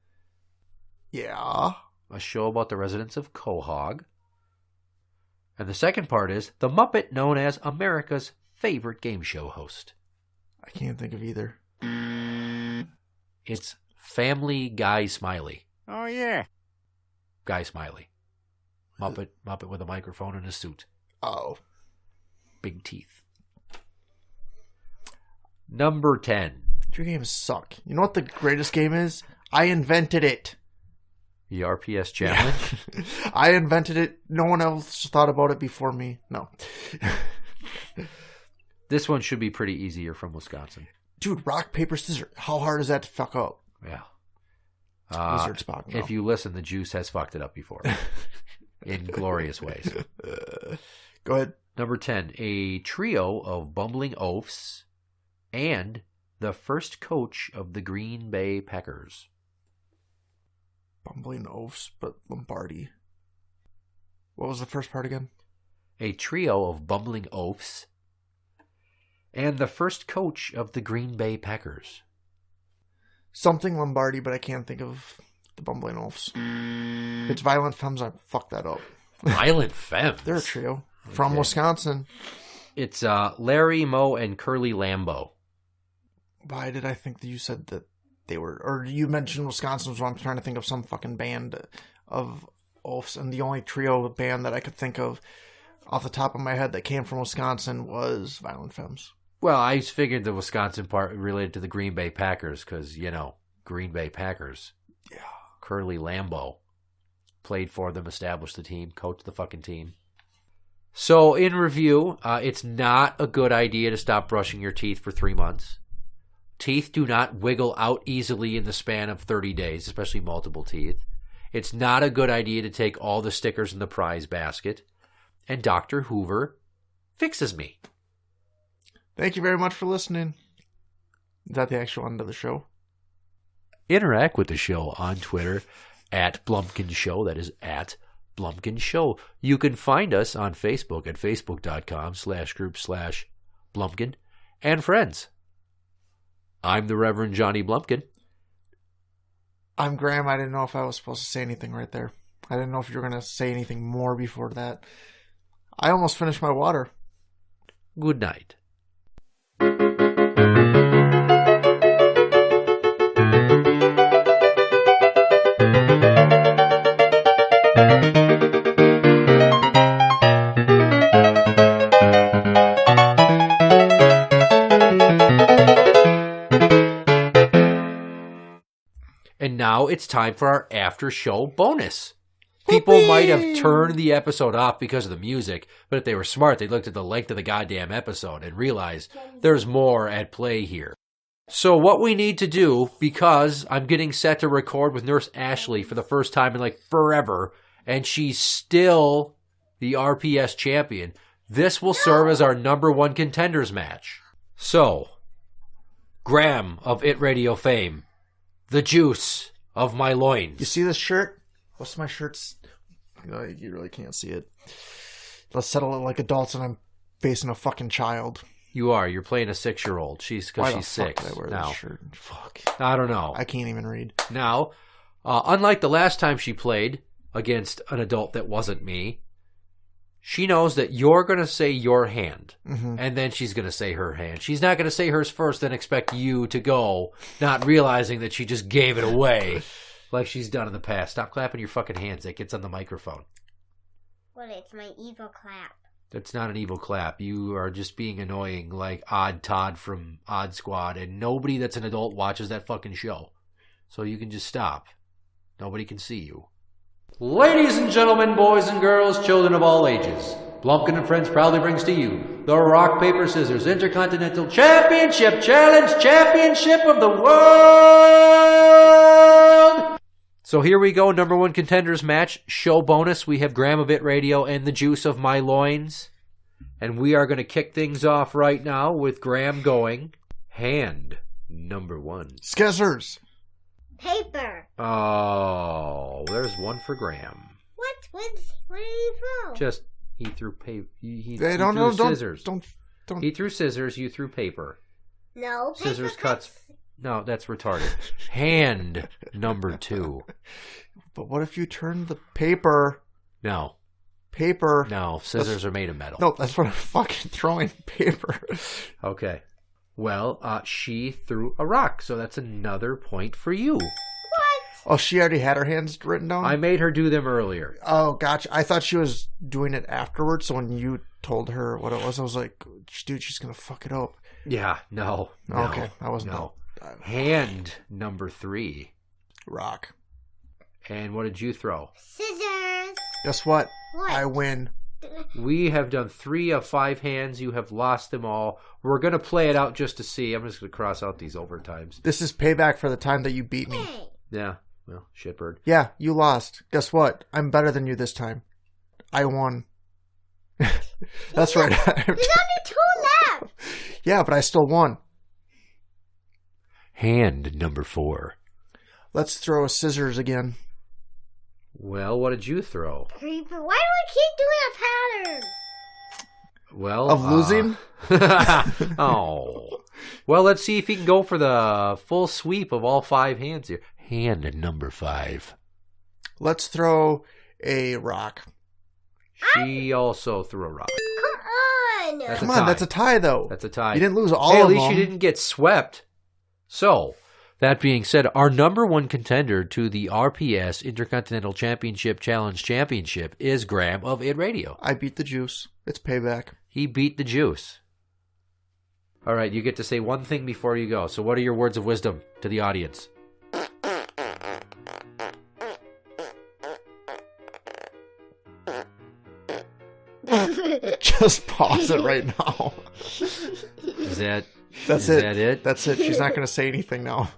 Yeah. A show about the residents of Quahog. And the second part is the Muppet known as America's favorite game show host. I can't think of either. It's Family Guy Smiley. Oh, yeah. Guy Smiley. Muppet with a microphone and a suit. Oh. Big teeth. Number 10. Your games suck. You know what the greatest game is? I invented it. The RPS challenge? I invented it. No one else thought about it before me. No. This one should be pretty easy. You're from Wisconsin. Dude, rock, paper, scissors. How hard is that to fuck up? Yeah. Wizard spot. No. If you listen, the Juice has fucked it up before. In glorious ways. Go ahead. Number 10. A trio of bumbling oafs and the first coach of the Green Bay Packers. Bumbling oafs, but Lombardi. What was the first part again? A trio of bumbling oafs and the first coach of the Green Bay Packers. Something Lombardi, but I can't think of the bumbling oafs. If it's Violent Femmes, I fucked that up. Violent Femmes? They're a trio. From Wisconsin. It's Larry, Moe, and Curly Lambeau. Why did I think that you said that they were... Or you mentioned Wisconsin, so I'm trying to think of some fucking band of oafs, and the only trio band that I could think of off the top of my head that came from Wisconsin was Violent Femmes. Well, I figured the Wisconsin part related to the Green Bay Packers because, Green Bay Packers. Yeah. Curly Lambeau played for them, established the team, coached the fucking team. So, in review, it's not a good idea to stop brushing your teeth for 3 months. Teeth do not wiggle out easily in the span of 30 days, especially multiple teeth. It's not a good idea to take all the stickers in the prize basket. And Dr. Hoover fixes me. Thank you very much for listening. Is that the actual end of the show? Interact with the show on Twitter at Blumpkin Show. That is at Blumpkin Show. You can find us on Facebook at facebook.com/group/Blumpkin and Friends. I'm the Reverend Johnny Blumpkin. I'm Graham. I didn't know if I was supposed to say anything right there. I didn't know if you were going to say anything more before that. I almost finished my water. Good night. And now it's time for our after show bonus. People might have turned the episode off because of the music, but if they were smart, they looked at the length of the goddamn episode and realized there's more at play here. So what we need to do, because I'm getting set to record with Nurse Ashley for the first time in forever, and she's still the RPS champion, this will serve as our number one contenders match. So, Graeme of It Radio fame, the juice of my loins. You see this shirt? What's my shirt's... You really can't see it. Let's settle it like adults, and I'm facing a fucking child. You are. You're playing a 6-year-old. Because she's 6. Why did I wear this shirt? Fuck. I don't know. I can't even read. Now, unlike the last time she played against an adult that wasn't me, she knows that you're going to say your hand, and then she's going to say her hand. She's not going to say hers first, then expect you to go, not realizing that she just gave it away like she's done in the past. Stop clapping your fucking hands. It gets on the microphone. Well, it's my evil clap. That's not an evil clap. You are just being annoying like Odd Todd from Odd Squad, and nobody that's an adult watches that fucking show. So you can just stop. Nobody can see you. Ladies and gentlemen, boys and girls, children of all ages, Blumpkin and Friends proudly brings to you the Rock, Paper, Scissors Intercontinental Championship Challenge Championship of the World! So here we go, number one contenders match, show bonus. We have Graeme of It Radio and the juice of my loins. And we are going to kick things off right now with Graeme going hand number one. Scissors. Paper. Oh, there's one for Graeme. What did he throw? Just, he threw paper. He Hey, threw scissors. Don't. He threw scissors, you threw paper. No, Scissors paper cuts. No, that's retarded. Hand number two. But what if you turn the paper? No. Paper. No, scissors are made of metal. No, that's what I'm fucking throwing. Paper. Okay. Well, she threw a rock, so that's another point for you. What? Oh, she already had her hands written down? I made her do them earlier. Oh, gotcha. I thought she was doing it afterwards, so when you told her what it was, I was like, dude, she's going to fuck it up. Yeah, no. Okay, I wasn't. No. Hand number three. Rock. And what did you throw? Scissors. Guess what? What? I win. We have done 3 of 5 hands. You have lost them all. We're going to play it out just to see. I'm just going to cross out these overtimes. This is payback for the time that you beat me. Hey. Yeah. Well, shitbird. Yeah, you lost. Guess what? I'm better than you this time. I won. That's right. There's only 2 left. Yeah, but I still won. Hand number 4. Let's throw scissors again. Well, what did you throw? Creeper. Why do I keep doing a pattern? Well, Of losing? Oh. Well, let's see if he can go for the full sweep of all 5 hands here. Hand number 5. Let's throw a rock. She also threw a rock. Come on. That's Come a on, tie. that's a tie, though. That's a tie. You didn't lose all Hey, of at least them. you didn't get swept. So, that being said, our number 1 contender to the RPS Intercontinental Championship Challenge Championship is Graeme of It Radio. I beat the juice. It's payback. He beat the juice. All right, you get to say one thing before you go. So what are your words of wisdom to the audience? Just pause it right now. Is that That's is it. that it? That's it. She's not going to say anything now.